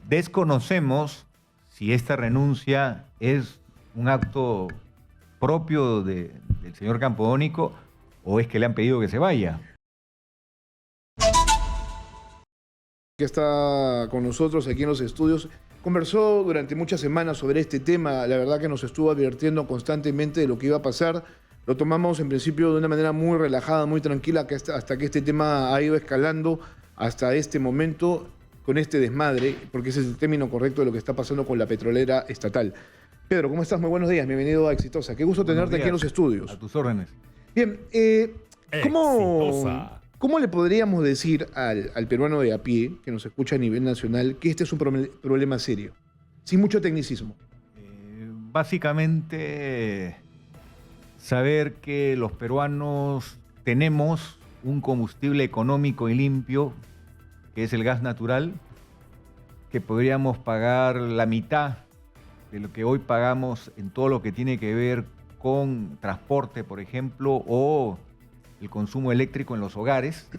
Desconocemos si esta renuncia es un acto propio del señor Campodónico o es que le han pedido que se vaya. Que está con nosotros aquí en los estudios, conversó durante muchas semanas sobre este tema. La verdad que nos estuvo advirtiendo constantemente de lo que iba a pasar. Lo tomamos en principio de una manera muy relajada, muy tranquila, hasta que este tema ha ido escalando hasta este momento con este desmadre, porque ese es el término correcto de lo que está pasando con la petrolera estatal. Pedro, ¿cómo estás? Muy buenos días, bienvenido a Exitosa. Qué gusto tenerte aquí en los estudios. A tus órdenes. Bien, ¿cómo le podríamos decir al peruano de a pie, que nos escucha a nivel nacional, que este es un problema serio, sin mucho tecnicismo? Básicamente, saber que los peruanos tenemos un combustible económico y limpio, que es el gas natural, que podríamos pagar la mitad de lo que hoy pagamos en todo lo que tiene que ver con transporte, por ejemplo, o el consumo eléctrico en los hogares,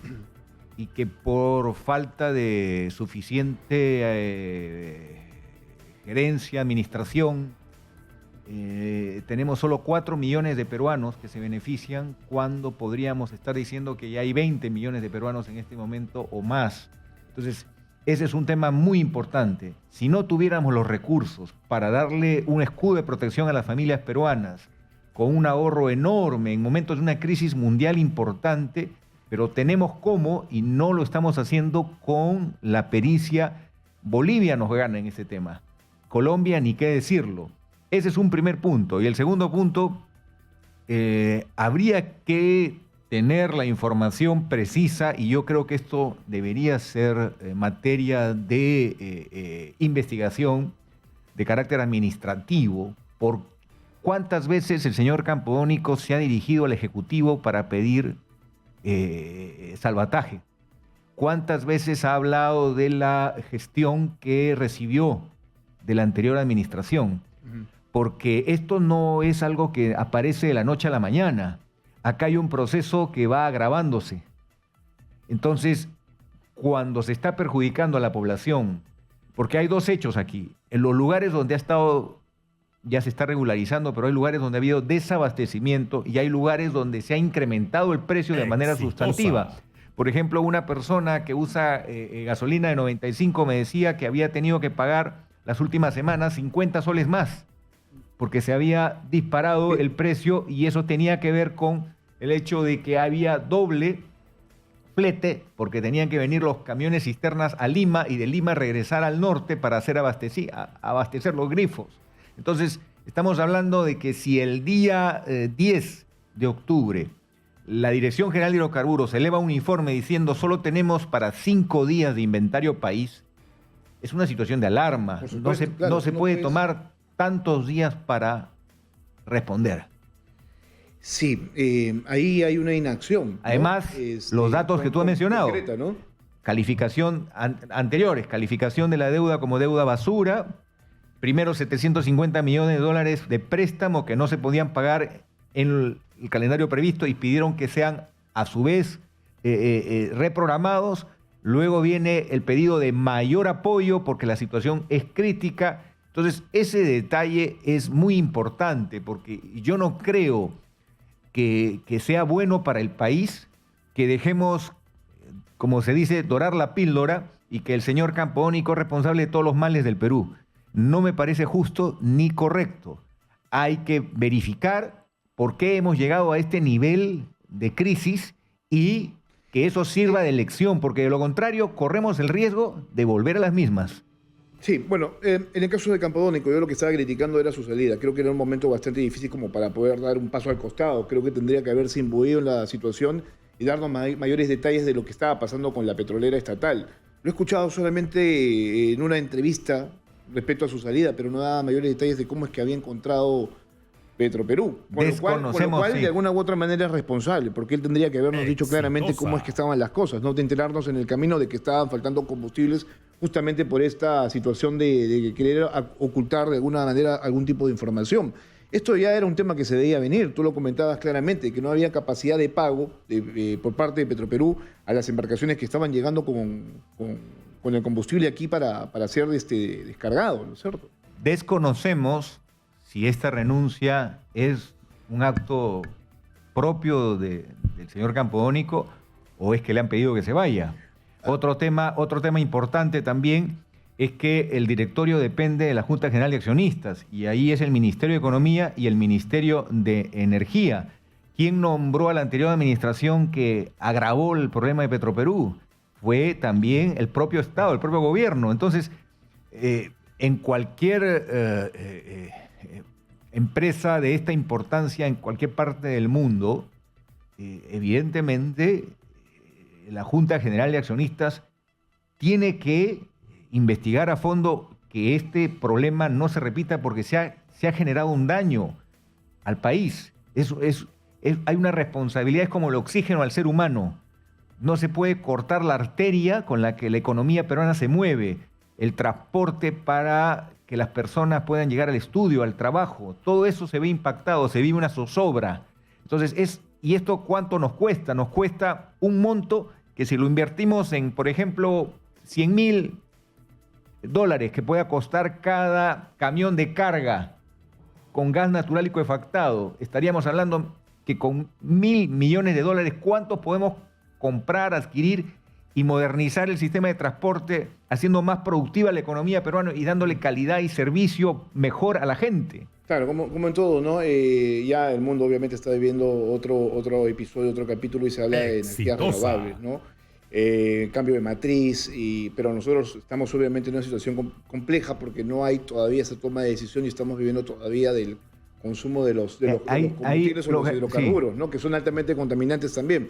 y que por falta de suficiente gerencia, administración, tenemos solo 4 millones de peruanos que se benefician cuando podríamos estar diciendo que ya hay 20 millones de peruanos en este momento o más. Entonces, ese es un tema muy importante. Si no tuviéramos los recursos para darle un escudo de protección a las familias peruanas, con un ahorro enorme en momentos de una crisis mundial importante, pero tenemos cómo y no lo estamos haciendo con la pericia. Bolivia nos gana en ese tema. Colombia, ni qué decirlo. Ese es un primer punto. Y el segundo punto, habría que tener la información precisa, y yo creo que esto debería ser materia de investigación de carácter administrativo, por cuántas veces el señor Campodónico se ha dirigido al Ejecutivo para pedir salvataje. ¿Cuántas veces ha hablado de la gestión que recibió de la anterior administración? Porque esto no es algo que aparece de la noche a la mañana. Acá hay un proceso que va agravándose. Entonces, cuando se está perjudicando a la población, porque hay dos hechos aquí. En los lugares donde ha estado, ya se está regularizando, pero hay lugares donde ha habido desabastecimiento y hay lugares donde se ha incrementado el precio de manera sustantiva. Por ejemplo, una persona que usa gasolina de 95 me decía que había tenido que pagar las últimas semanas 50 soles más, porque se había disparado el precio, y eso tenía que ver con el hecho de que había doble flete, porque tenían que venir los camiones cisternas a Lima y de Lima regresar al norte para hacer abastecer los grifos. Entonces, estamos hablando de que si el día 10 de octubre la Dirección General de Hidrocarburos eleva un informe diciendo solo tenemos para 5 días de inventario país, es una situación de alarma. No se puede tomar tantos días para responder. Sí, ahí hay una inacción, ¿no? Además, los datos que tú has mencionado, concreta, ¿no? Calificación anteriores, calificación de la deuda como deuda basura, primero 750 millones de dólares de préstamo que no se podían pagar en el calendario previsto y pidieron que sean a su vez reprogramados. Luego viene el pedido de mayor apoyo porque la situación es crítica. Entonces, ese detalle es muy importante, porque yo no creo que sea bueno para el país que dejemos, como se dice, dorar la píldora y que el señor Campodónico es responsable de todos los males del Perú. No me parece justo ni correcto. Hay que verificar por qué hemos llegado a este nivel de crisis y que eso sirva de lección, porque de lo contrario corremos el riesgo de volver a las mismas. Sí, bueno, en el caso de Campodónico, yo lo que estaba criticando era su salida. Creo que era un momento bastante difícil como para poder dar un paso al costado. Creo que tendría que haberse imbuido en la situación y darnos mayores detalles de lo que estaba pasando con la petrolera estatal. Lo he escuchado solamente en una entrevista respecto a su salida, pero no daba mayores detalles de cómo es que había encontrado Petroperú. Con lo cual sí, de alguna u otra manera es responsable, porque él tendría que habernos dicho claramente cómo es que estaban las cosas, no de enterarnos en el camino de que estaban faltando combustibles justamente por esta situación de querer ocultar de alguna manera algún tipo de información. Esto ya era un tema que se veía venir, tú lo comentabas claramente, que no había capacidad de pago por parte de Petroperú a las embarcaciones que estaban llegando con con el combustible aquí para ser descargado, ¿no es cierto? Desconocemos si esta renuncia es un acto propio del señor Campodónico o es que le han pedido que se vaya. Otro tema importante también es que el directorio depende de la Junta General de Accionistas y ahí es el Ministerio de Economía y el Ministerio de Energía. ¿Quién nombró a la anterior administración que agravó el problema de Petroperú? Fue también el propio Estado, el propio gobierno. Entonces, en cualquier empresa de esta importancia en cualquier parte del mundo, evidentemente la Junta General de Accionistas tiene que investigar a fondo que este problema no se repita porque se ha generado un daño al país. Hay una responsabilidad, es como el oxígeno al ser humano. No se puede cortar la arteria con la que la economía peruana se mueve, el transporte para que las personas puedan llegar al estudio, al trabajo. Todo eso se ve impactado, se vive una zozobra. Entonces, ¿y esto cuánto nos cuesta? Nos cuesta un monto que si lo invertimos en, por ejemplo, $100.000 que pueda costar cada camión de carga con gas natural licuefactado, estaríamos hablando que con $1.000 millones, ¿cuántos podemos comprar, adquirir y modernizar el sistema de transporte, haciendo más productiva la economía peruana y dándole calidad y servicio mejor a la gente? Claro, como en todo, ¿no? Ya el mundo obviamente está viviendo otro episodio, otro capítulo y se habla de energías renovables, ¿no? Cambio de matriz, pero nosotros estamos obviamente en una situación compleja porque no hay todavía esa toma de decisión y estamos viviendo todavía del consumo de los combustibles o los hidrocarburos, ¿no? Que son altamente contaminantes también.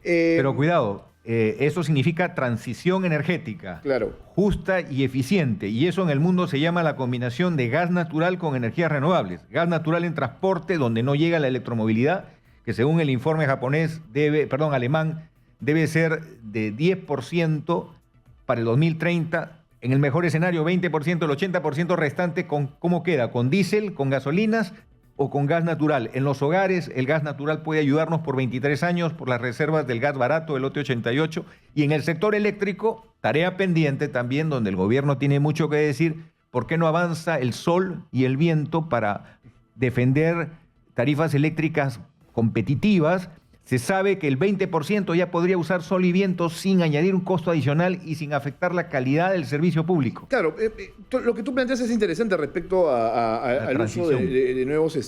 Pero cuidado, eso significa transición energética, claro, justa y eficiente, y eso en el mundo se llama la combinación de gas natural con energías renovables. Gas natural en transporte, donde no llega la electromovilidad, que según el informe alemán, debe ser de 10% para el 2030, en el mejor escenario 20%, el 80% restante, ¿cómo queda? ¿Con diésel, con gasolinas o con gas natural? En los hogares el gas natural puede ayudarnos por 23 años por las reservas del gas barato, el lote 88, y en el sector eléctrico, tarea pendiente también, donde el gobierno tiene mucho que decir, ¿por qué no avanza el sol y el viento para defender tarifas eléctricas competitivas? Se sabe que el 20% ya podría usar sol y viento sin añadir un costo adicional y sin afectar la calidad del servicio público. Claro, lo que tú planteas es interesante respecto al uso de nuevos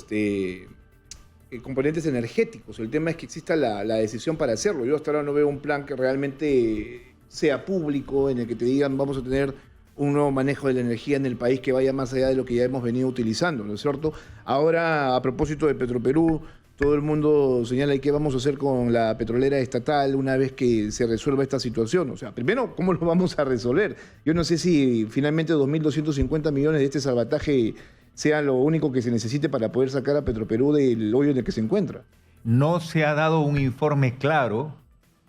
componentes energéticos. El tema es que exista la decisión para hacerlo. Yo hasta ahora no veo un plan que realmente sea público, en el que te digan vamos a tener un nuevo manejo de la energía en el país que vaya más allá de lo que ya hemos venido utilizando, ¿no es cierto? Ahora, a propósito de Petroperú, todo el mundo señala qué vamos a hacer con la petrolera estatal una vez que se resuelva esta situación. O sea, primero, ¿cómo lo vamos a resolver? Yo no sé si finalmente 2.250 millones de este salvataje sea lo único que se necesite para poder sacar a Petroperú del hoyo en el que se encuentra. No se ha dado un informe claro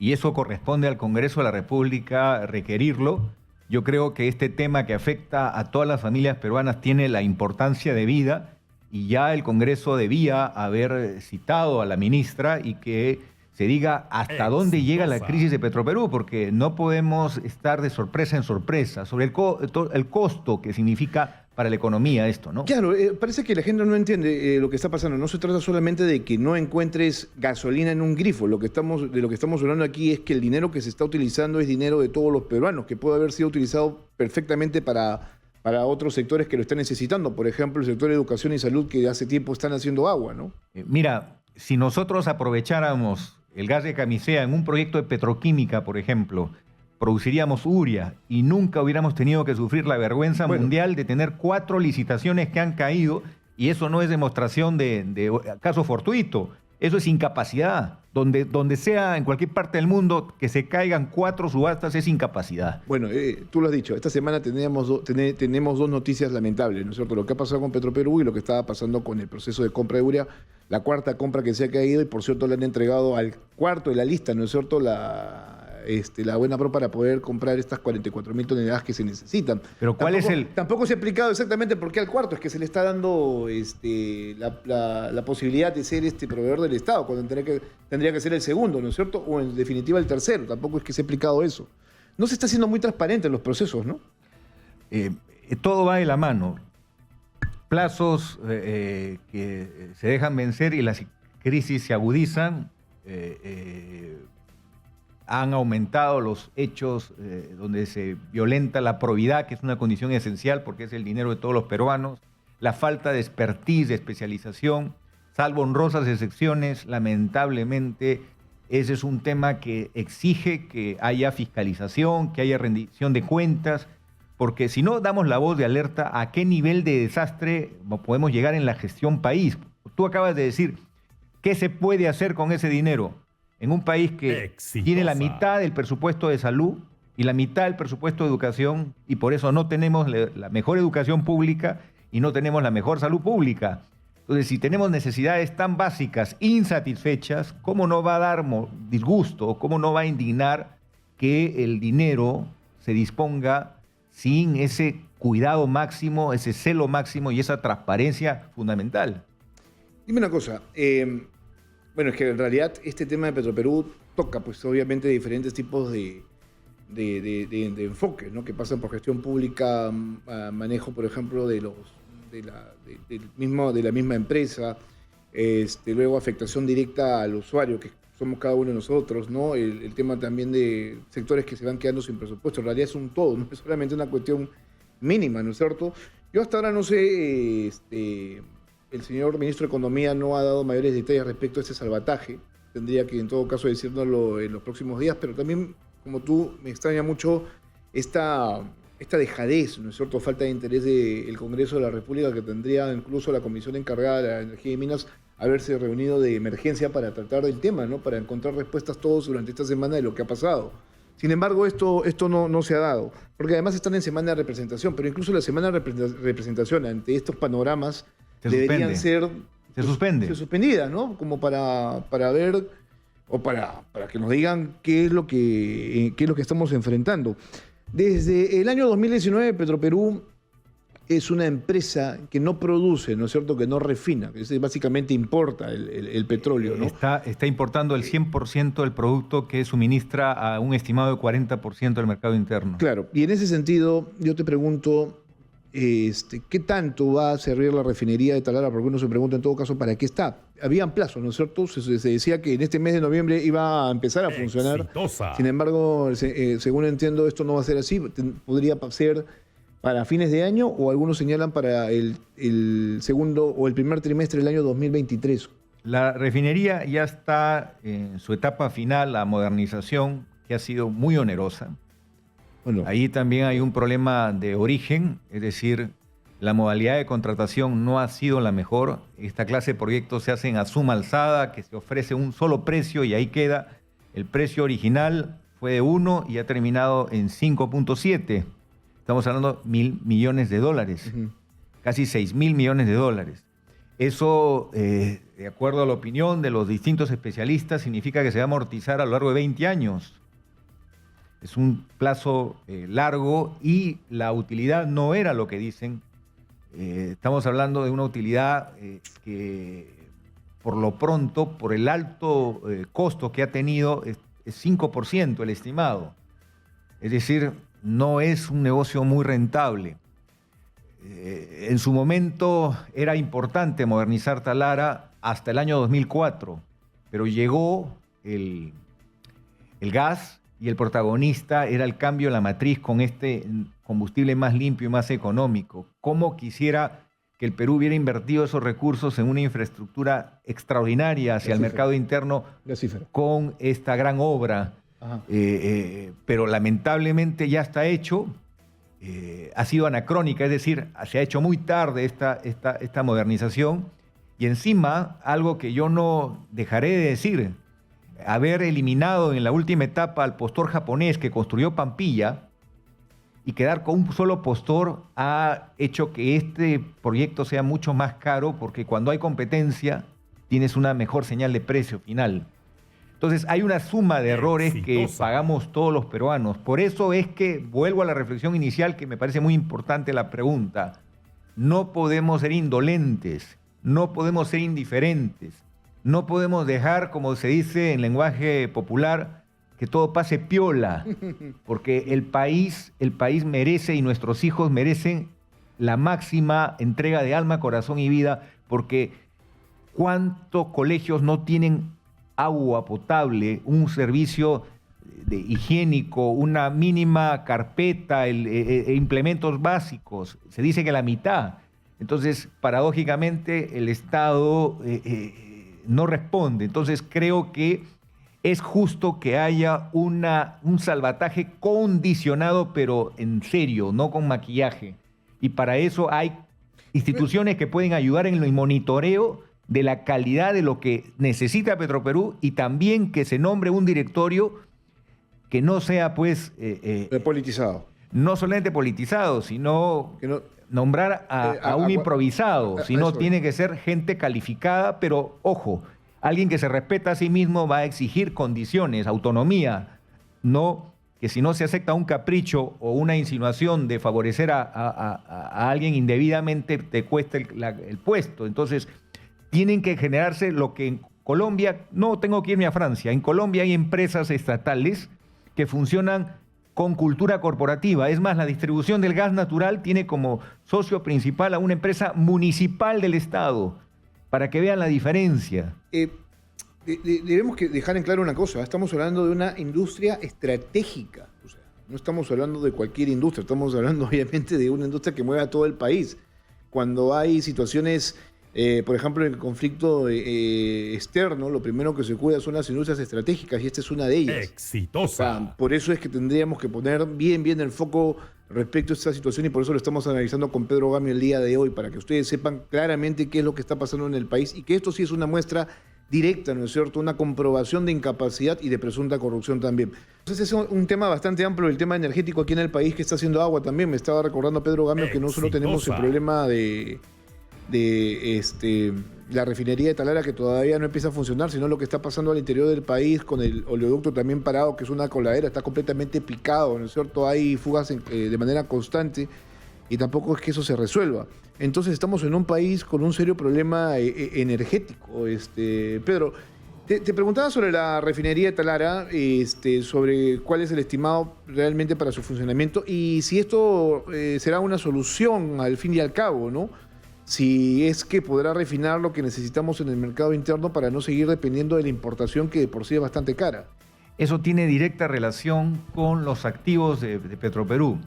y eso corresponde al Congreso de la República requerirlo. Yo creo que este tema que afecta a todas las familias peruanas tiene la importancia debida. Y ya el Congreso debía haber citado a la ministra y que se diga hasta dónde llega la crisis de Petroperú, porque no podemos estar de sorpresa en sorpresa sobre el costo que significa para la economía esto, ¿no? Claro, parece que la gente no entiende lo que está pasando. No se trata solamente de que no encuentres gasolina en un grifo. De lo que estamos hablando aquí es que el dinero que se está utilizando es dinero de todos los peruanos, que puede haber sido utilizado perfectamente para otros sectores que lo están necesitando, por ejemplo, el sector de educación y salud, que hace tiempo están haciendo agua, ¿no? Mira, si nosotros aprovecháramos el gas de Camisea en un proyecto de petroquímica, por ejemplo, produciríamos urea y nunca hubiéramos tenido que sufrir la vergüenza mundial de tener 4 licitaciones que han caído, y eso no es demostración de caso fortuito. Eso es incapacidad. Donde sea, en cualquier parte del mundo, que se caigan 4 subastas es incapacidad. Bueno, tú lo has dicho. Esta semana tenemos dos noticias lamentables, ¿no es cierto? Lo que ha pasado con Petroperú y lo que estaba pasando con el proceso de compra de urea. La cuarta compra que se ha caído y, por cierto, le han entregado al cuarto de la lista, ¿no es cierto?, la buena pro para poder comprar estas 44.000 toneladas que se necesitan. Pero Tampoco se ha explicado exactamente por qué al cuarto. Es que se le está dando la posibilidad de ser proveedor del Estado, cuando tendría que ser el segundo, ¿no es cierto? O en definitiva el tercero. Tampoco es que se ha explicado eso. no se está siendo muy transparente en los procesos, ¿no? Todo va de la mano. Plazos que se dejan vencer y las crisis se agudizan. Han aumentado los hechos donde se violenta la probidad, que es una condición esencial porque es el dinero de todos los peruanos. La falta de expertise, de especialización, salvo honrosas excepciones, lamentablemente ese es un tema que exige que haya fiscalización, que haya rendición de cuentas, porque si no damos la voz de alerta a qué nivel de desastre podemos llegar en la gestión país. Tú acabas de decir, ¿qué se puede hacer con ese dinero? En un país que tiene la mitad del presupuesto de salud y la mitad del presupuesto de educación, y por eso no tenemos la mejor educación pública y no tenemos la mejor salud pública. Entonces, si tenemos necesidades tan básicas, insatisfechas, ¿cómo no va a dar disgusto? ¿Cómo no va a indignar que el dinero se disponga sin ese cuidado máximo, ese celo máximo y esa transparencia fundamental? Dime una cosa, bueno, es que en realidad este tema de Petroperú toca, pues obviamente, diferentes tipos de enfoques, ¿no? Que pasan por gestión pública, manejo, por ejemplo, de la misma empresa, luego afectación directa al usuario, que somos cada uno de nosotros, ¿no? El tema también de sectores que se van quedando sin presupuesto. En realidad es un todo, no es solamente una cuestión mínima, ¿no es cierto? Yo hasta ahora no sé, el señor ministro de Economía no ha dado mayores detalles respecto a este salvataje. Tendría que en todo caso decírnoslo en los próximos días, pero también, como tú, me extraña mucho esta dejadez, ¿no es cierto?, falta de interés del Congreso de la República, que tendría incluso la Comisión encargada de la Energía y Minas haberse reunido de emergencia para tratar del tema, ¿no?, para encontrar respuestas todos durante esta semana de lo que ha pasado. Sin embargo, esto no se ha dado, porque además están en semana de representación, pero incluso la semana de representación ante estos panoramas deberían ser suspendidas, ¿no?, como para ver o para que nos digan qué es lo que estamos enfrentando. Desde el año 2019, Petroperú es una empresa que no produce, ¿no es cierto?, que no refina, que básicamente importa el petróleo, ¿no? Está importando el 100% del producto que suministra a un estimado de 40% del mercado interno. Claro, y en ese sentido yo te pregunto, ¿qué tanto va a servir la refinería de Talara? Porque uno se pregunta en todo caso, ¿para qué está? Habían plazos, ¿no es cierto? Se decía que en este mes de noviembre iba a empezar a funcionar. Exitosa. Sin embargo, según entiendo, esto no va a ser así. Podría ser para fines de año, o algunos señalan para el segundo o el primer trimestre del año 2023. La refinería ya está en su etapa final, la modernización, que ha sido muy onerosa. Bueno, ahí también hay un problema de origen, es decir, la modalidad de contratación no ha sido la mejor. Esta clase de proyectos se hacen a suma alzada, que se ofrece un solo precio y ahí queda. El precio original fue de 1 y ha terminado en 5.7. Estamos hablando de $1.000 millones, casi $6.000 millones. Eso, de acuerdo a la opinión de los distintos especialistas, significa que se va a amortizar a lo largo de 20 años. Es un plazo largo y la utilidad no era lo que dicen. Estamos hablando de una utilidad que, por lo pronto, por el alto costo que ha tenido, es 5% el estimado. Es decir, no es un negocio muy rentable. En su momento era importante modernizar Talara hasta el año 2004, pero llegó el gas y el protagonista era el cambio en la matriz con este combustible más limpio y más económico. ¿Cómo quisiera que el Perú hubiera invertido esos recursos en una infraestructura extraordinaria hacia el mercado interno con esta gran obra? Pero lamentablemente ya está hecho, ha sido anacrónica, es decir, se ha hecho muy tarde esta modernización, y encima, algo que yo no dejaré de decir, haber eliminado en la última etapa al postor japonés que construyó Pampilla y quedar con un solo postor ha hecho que este proyecto sea mucho más caro, porque cuando hay competencia tienes una mejor señal de precio final. Entonces hay una suma de errores que pagamos todos los peruanos. Por eso es que vuelvo a la reflexión inicial, que me parece muy importante la pregunta. No podemos ser indolentes, no podemos ser indiferentes. No podemos dejar, como se dice en lenguaje popular, que todo pase piola, porque el país merece y nuestros hijos merecen la máxima entrega de alma, corazón y vida, porque ¿cuántos colegios no tienen agua potable, un servicio higiénico, una mínima carpeta, implementos básicos? Se dice que la mitad. Entonces, paradójicamente, el Estado no responde. Entonces, creo que es justo que haya un salvataje condicionado, pero en serio, no con maquillaje. Y para eso hay instituciones que pueden ayudar en el monitoreo de la calidad de lo que necesita Petroperú, y también que se nombre un directorio que no sea, pues... politizado. No solamente politizado, sino Que no, nombrar a un improvisado, sino tiene que ser gente calificada, pero ojo, alguien que se respeta a sí mismo va a exigir condiciones, autonomía, no que si no se acepta un capricho o una insinuación de favorecer a alguien indebidamente te cuesta el puesto. Entonces, tienen que generarse lo que en Colombia, no tengo que irme a Francia, en Colombia hay empresas estatales que funcionan con cultura corporativa. Es más, la distribución del gas natural tiene como socio principal a una empresa municipal del Estado, para que vean la diferencia. Debemos dejar en claro una cosa, estamos hablando de una industria estratégica, o sea, no estamos hablando de cualquier industria, estamos hablando obviamente de una industria que mueve a todo el país. Cuando hay situaciones, por ejemplo, en el conflicto externo, lo primero que se cuida son las industrias estratégicas y esta es una de ellas. Exitosa. Por eso es que tendríamos que poner bien el foco respecto a esta situación y por eso lo estamos analizando con Pedro Gamio el día de hoy, para que ustedes sepan claramente qué es lo que está pasando en el país y que esto sí es una muestra directa, ¿no es cierto? Una comprobación de incapacidad y de presunta corrupción también. Entonces es un tema bastante amplio, el tema energético aquí en el país que está haciendo agua también. Me estaba recordando Pedro Gamio que no solo tenemos el problema de la refinería de Talara, que todavía no empieza a funcionar, sino lo que está pasando al interior del país con el oleoducto también parado, que es una coladera, está completamente picado, ¿no es cierto? Hay fugas de manera constante y tampoco es que eso se resuelva. Entonces estamos en un país con un serio problema energético. Pedro, te preguntaba sobre la refinería de Talara, sobre cuál es el estimado realmente para su funcionamiento y si esto será una solución al fin y al cabo, ¿no? Si es que podrá refinar lo que necesitamos en el mercado interno para no seguir dependiendo de la importación, que de por sí es bastante cara. Eso tiene directa relación con los activos de Petroperú.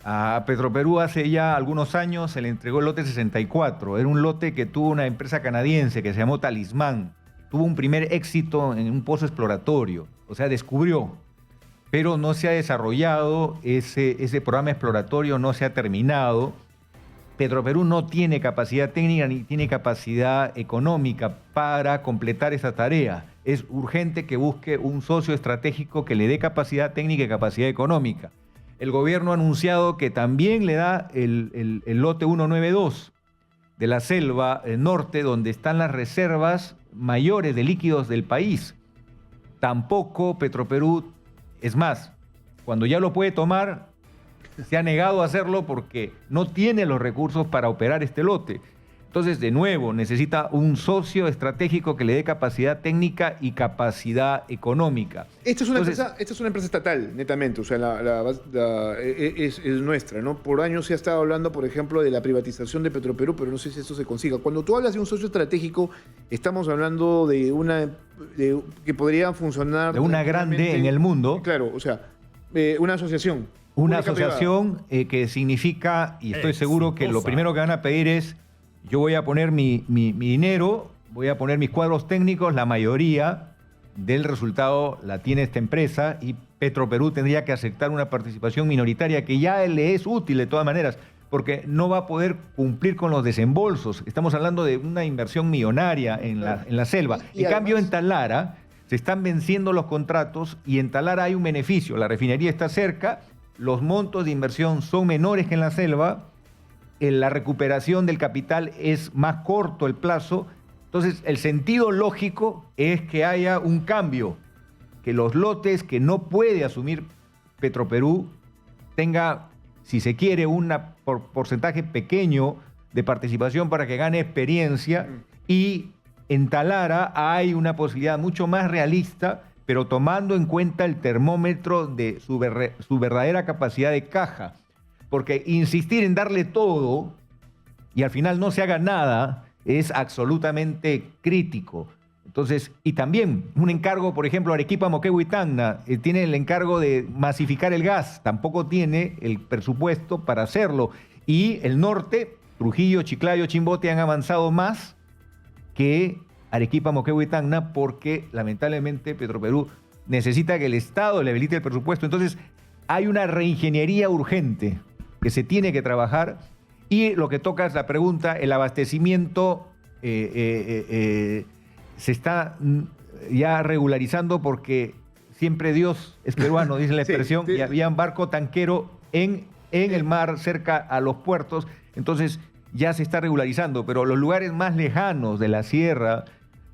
A Petroperú hace ya algunos años se le entregó el lote 64. Era un lote que tuvo una empresa canadiense que se llamó Talismán. Tuvo un primer éxito en un pozo exploratorio, o sea, descubrió. Pero no se ha desarrollado, ese programa exploratorio no se ha terminado. Petroperú no tiene capacidad técnica ni tiene capacidad económica para completar esa tarea. Es urgente que busque un socio estratégico que le dé capacidad técnica y capacidad económica. El gobierno ha anunciado que también le da el lote 192 de la selva norte, donde están las reservas mayores de líquidos del país. Tampoco Petroperú, es más, cuando ya lo puede tomar, se ha negado a hacerlo porque no tiene los recursos para operar este lote. Entonces, de nuevo, necesita un socio estratégico que le dé capacidad técnica y capacidad económica. Esta es una empresa estatal, netamente, o sea, es nuestra, ¿no? Por años se ha estado hablando, por ejemplo, de la privatización de Petroperú, pero no sé si esto se consiga. Cuando tú hablas de un socio estratégico, estamos hablando de que podría funcionar... De una grande en el mundo. Claro, o sea, una asociación. Una asociación que significa, y estoy seguro que lo primero que van a pedir es: yo voy a poner mi dinero, voy a poner mis cuadros técnicos, la mayoría del resultado la tiene esta empresa y Petroperú tendría que aceptar una participación minoritaria que ya le es útil de todas maneras, porque no va a poder cumplir con los desembolsos. Estamos hablando de una inversión millonaria en la selva. En cambio, en Talara se están venciendo los contratos y en Talara hay un beneficio. La refinería está cerca, los montos de inversión son menores que en la selva, la recuperación del capital es más corto el plazo. Entonces, el sentido lógico es que haya un cambio, que los lotes que no puede asumir Petroperú tenga, si se quiere, un porcentaje pequeño de participación para que gane experiencia, y en Talara hay una posibilidad mucho más realista pero tomando en cuenta el termómetro de su verdadera capacidad de caja. Porque insistir en darle todo y al final no se haga nada es absolutamente crítico. Entonces, y también un encargo, por ejemplo, Arequipa, Moquegua y Tacna, tiene el encargo de masificar el gas, tampoco tiene el presupuesto para hacerlo. Y el norte, Trujillo, Chiclayo, Chimbote han avanzado más que Arequipa, Moquegua y Tacna porque lamentablemente Petroperú necesita que el Estado le habilite el presupuesto. Entonces, hay una reingeniería urgente que se tiene que trabajar y lo que toca es la pregunta, el abastecimiento se está ya regularizando porque siempre Dios es peruano, dice la expresión, sí. Y había un barco tanquero en el mar cerca a los puertos, entonces ya se está regularizando, pero los lugares más lejanos de la sierra,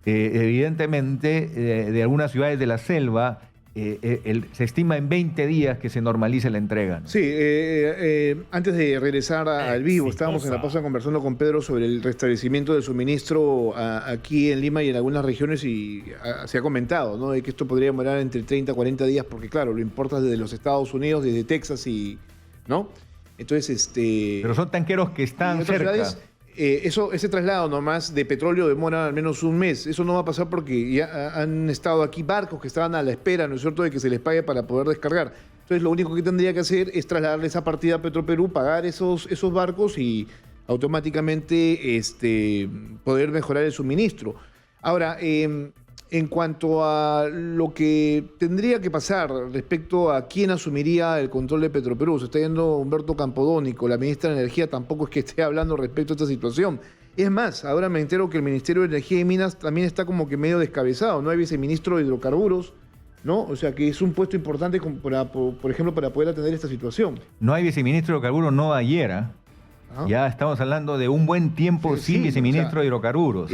evidentemente de algunas ciudades de la selva, se estima en 20 días que se normalice la entrega, ¿no? Sí, antes de regresar al vivo, estábamos en la pausa conversando con Pedro sobre el restablecimiento del suministro aquí en Lima y en algunas regiones y se ha comentado, ¿no?, de que esto podría demorar entre 30 a 40 días porque, claro, lo importas desde los Estados Unidos, desde Texas y, ¿no? Entonces, Pero son tanqueros que están cerca. Ciudades, ese traslado nomás de petróleo demora al menos un mes. Eso no va a pasar porque ya han estado aquí barcos que estaban a la espera, ¿no es cierto?, de que se les pague para poder descargar. Entonces, lo único que tendría que hacer es trasladarle esa partida a Petroperú, pagar esos barcos y automáticamente poder mejorar el suministro. Ahora, en cuanto a lo que tendría que pasar respecto a quién asumiría el control de Petroperú, se está yendo Humberto Campodónico, la ministra de Energía tampoco es que esté hablando respecto a esta situación. Es más, ahora me entero que el Ministerio de Energía y Minas también está como que medio descabezado, no hay viceministro de hidrocarburos, ¿no? O sea que es un puesto importante por ejemplo, para poder atender esta situación. No hay viceministro de hidrocarburos, no ayer, ¿ah? Ya estamos hablando de un buen tiempo sin viceministro de hidrocarburos.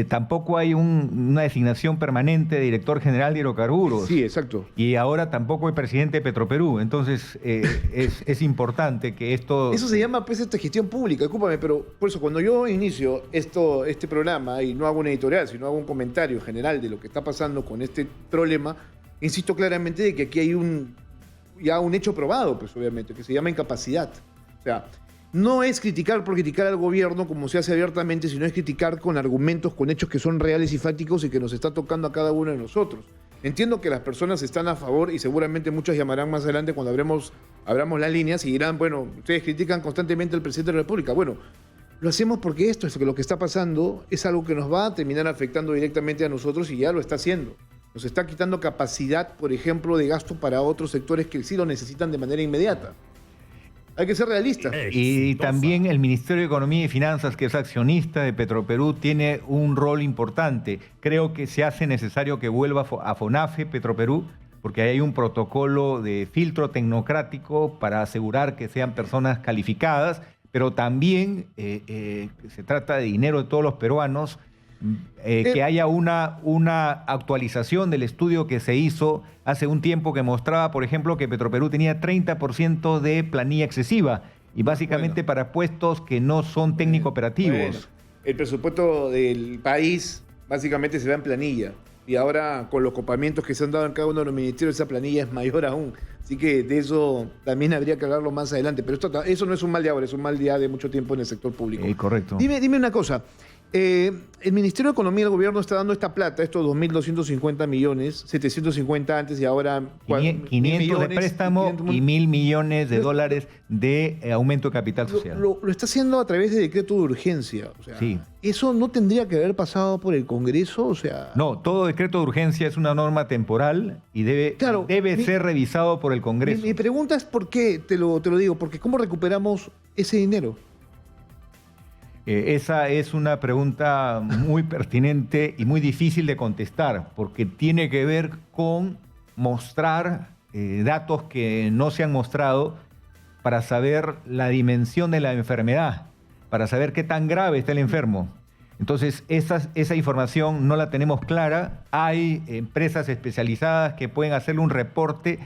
Tampoco hay una designación permanente de director general de hidrocarburos. Sí, exacto. Y ahora tampoco hay presidente de Petroperú. Entonces, es importante que esto... Eso se llama, pues, gestión pública. Discúlpame, pero por eso, cuando yo inicio este programa y no hago una editorial, sino hago un comentario general de lo que está pasando con este problema, insisto claramente de que aquí hay un hecho probado, pues, obviamente, que se llama incapacidad. O sea, no es criticar por criticar al gobierno como se hace abiertamente, sino es criticar con argumentos, con hechos que son reales y fácticos y que nos está tocando a cada uno de nosotros. Entiendo que las personas están a favor y seguramente muchas llamarán más adelante cuando abramos las líneas y dirán, bueno, ustedes critican constantemente al presidente de la República. Bueno, lo hacemos porque esto es lo que está pasando, es algo que nos va a terminar afectando directamente a nosotros y ya lo está haciendo. Nos está quitando capacidad, por ejemplo, de gasto para otros sectores que sí lo necesitan de manera inmediata. Hay que ser realistas. Y también el Ministerio de Economía y Finanzas, que es accionista de Petroperú, tiene un rol importante. Creo que se hace necesario que vuelva a FONAFE Petroperú, porque hay un protocolo de filtro tecnocrático para asegurar que sean personas calificadas, pero también se trata de dinero de todos los peruanos, que haya una actualización del estudio que se hizo hace un tiempo que mostraba, por ejemplo, que Petroperú tenía 30% de planilla excesiva y básicamente para puestos que no son técnico-operativos. Bueno, el presupuesto del país básicamente se da en planilla y ahora con los copamientos que se han dado en cada uno de los ministerios esa planilla es mayor aún. Así que de eso también habría que hablarlo más adelante. Pero eso no es un mal de ahora, es un mal de mucho tiempo en el sector público. Correcto. Dime una cosa. El Ministerio de Economía del Gobierno está dando esta plata, estos 2.250 millones, 750 antes y ahora 500 de préstamo y 1.000 millones de dólares de aumento de capital social. Lo está haciendo a través de decreto de urgencia. O sea, sí. ¿Eso no tendría que haber pasado por el Congreso? O sea... No, todo decreto de urgencia es una norma temporal y debe ser revisado por el Congreso. Mi pregunta es por qué, te lo digo, porque ¿cómo recuperamos ese dinero? Esa es una pregunta muy pertinente y muy difícil de contestar, porque tiene que ver con mostrar datos que no se han mostrado para saber la dimensión de la enfermedad, para saber qué tan grave está el enfermo. Entonces, esa información no la tenemos clara. Hay empresas especializadas que pueden hacerle un reporte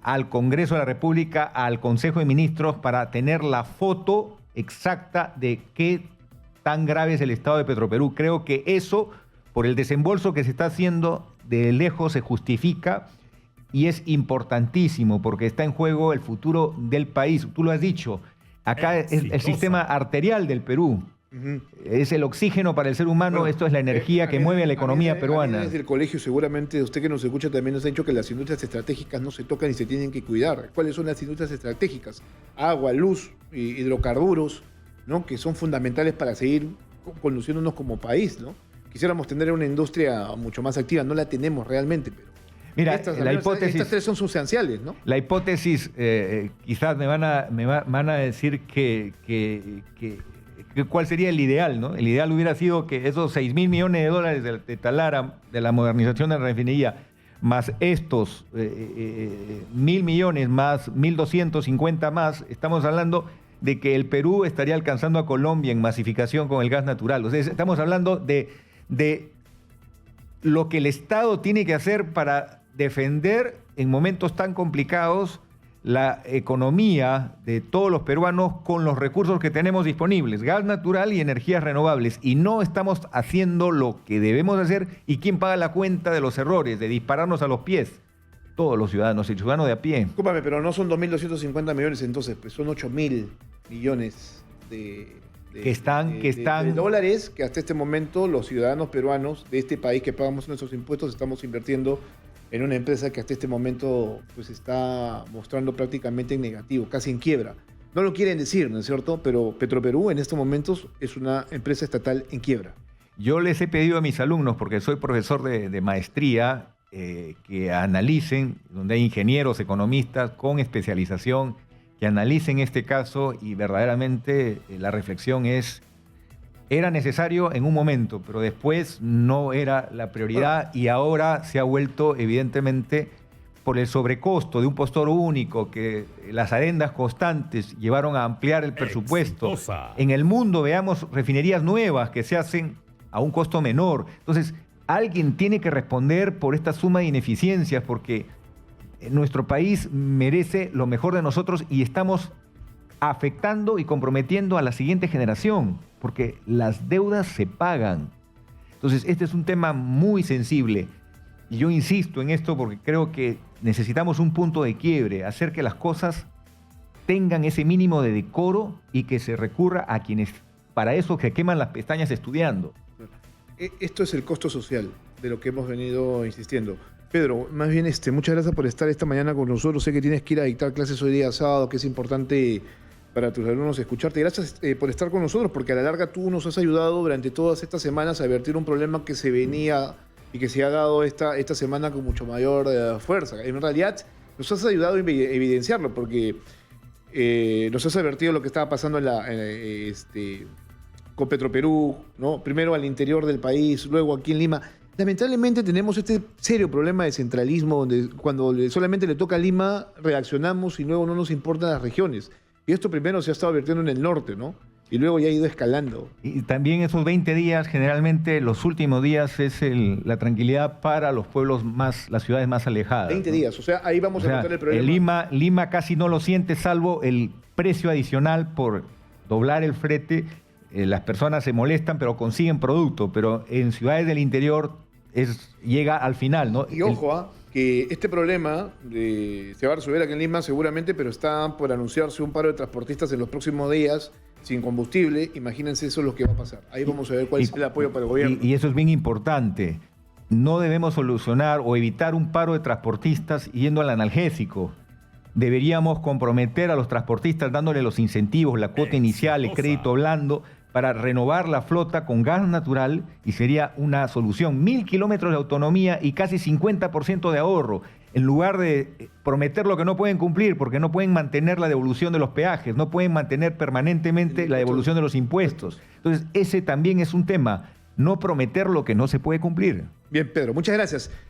al Congreso de la República, al Consejo de Ministros, para tener la foto exacta de qué tan grave es el estado de Petroperú. Creo que eso, por el desembolso que se está haciendo de lejos se justifica y es importantísimo porque está en juego el futuro del país. Tú lo has dicho, acá es el sistema arterial del Perú. Es el oxígeno para el ser humano, bueno, esto es la energía que mueve a la economía peruana. Desde el colegio seguramente usted que nos escucha también nos ha dicho que las industrias estratégicas no se tocan y se tienen que cuidar. ¿Cuáles son las industrias estratégicas? Agua, luz, hidrocarburos, ¿no? Que son fundamentales para seguir conduciéndonos como país, ¿no? Quisiéramos tener una industria mucho más activa, no la tenemos realmente, pero mira, estas tres son sustanciales, ¿no? La hipótesis, quizás me van a decir ¿cuál sería el ideal, no? El ideal hubiera sido que esos $6.000 millones de Talara, de la modernización de la refinería, más estos 1.000 millones, más 1.250 más, estamos hablando de que el Perú estaría alcanzando a Colombia en masificación con el gas natural. O sea, estamos hablando de lo que el Estado tiene que hacer para defender en momentos tan complicados la economía de todos los peruanos con los recursos que tenemos disponibles, gas natural y energías renovables, y no estamos haciendo lo que debemos hacer. ¿Y quién paga la cuenta de los errores, de dispararnos a los pies? Todos los ciudadanos, el ciudadano de a pie. Discúlpame, pero no son 2.250 millones entonces, pues son 8.000 millones de dólares que hasta este momento los ciudadanos peruanos de este país que pagamos nuestros impuestos estamos invirtiendo en una empresa que hasta este momento pues está mostrando prácticamente en negativo, casi en quiebra. No lo quieren decir, ¿no es cierto? Pero Petroperú en estos momentos es una empresa estatal en quiebra. Yo les he pedido a mis alumnos, porque soy profesor de maestría, que analicen, donde hay ingenieros, economistas con especialización, que analicen este caso y verdaderamente la reflexión es: era necesario en un momento, pero después no era la prioridad y ahora se ha vuelto evidentemente por el sobrecosto de un postor único, que las adendas constantes llevaron a ampliar el presupuesto. Exitosa. En el mundo veamos refinerías nuevas que se hacen a un costo menor. Entonces, alguien tiene que responder por esta suma de ineficiencias, porque nuestro país merece lo mejor de nosotros y estamos afectando y comprometiendo a la siguiente generación, porque las deudas se pagan. Entonces, este es un tema muy sensible y yo insisto en esto porque creo que necesitamos un punto de quiebre, hacer que las cosas tengan ese mínimo de decoro y que se recurra a quienes para eso se queman las pestañas estudiando. Esto es el costo social de lo que hemos venido insistiendo. Pedro, más bien muchas gracias por estar esta mañana con nosotros. Sé que tienes que ir a dictar clases hoy día sábado, que es importante para tus alumnos escucharte. Gracias por estar con nosotros, porque a la larga tú nos has ayudado durante todas estas semanas a advertir un problema que se venía y que se ha dado esta semana con mucho mayor fuerza. En realidad nos has ayudado a evidenciarlo, porque nos has advertido lo que estaba pasando con Petroperú, ¿no? Primero al interior del país, luego aquí en Lima. Lamentablemente tenemos este serio problema de centralismo, donde cuando solamente le toca a Lima reaccionamos y luego no nos importan las regiones. Y esto primero se ha estado advirtiendo en el norte, ¿no? Y luego ya ha ido escalando. Y también esos 20 días, generalmente los últimos días es la tranquilidad para los pueblos las ciudades más alejadas. 20 días, o sea, ahí vamos a notar el problema. Lima casi no lo siente, salvo el precio adicional por doblar el flete. Las personas se molestan, pero consiguen producto. Pero en ciudades del interior llega al final, ¿no? Y ojo, que este problema se va a resolver aquí en Lima seguramente, pero está por anunciarse un paro de transportistas en los próximos días sin combustible. Imagínense, eso es lo que va a pasar. Ahí vamos a ver cuál es el apoyo para el gobierno. Y eso es bien importante. No debemos solucionar o evitar un paro de transportistas yendo al analgésico. Deberíamos comprometer a los transportistas dándole los incentivos, la cuota inicial, el crédito blando, para renovar la flota con gas natural, y sería una solución. 1.000 kilómetros de autonomía y casi 50% de ahorro, en lugar de prometer lo que no pueden cumplir, porque no pueden mantener la devolución de los peajes, no pueden mantener permanentemente la devolución de los impuestos. Entonces, ese también es un tema, no prometer lo que no se puede cumplir. Bien, Pedro, muchas gracias.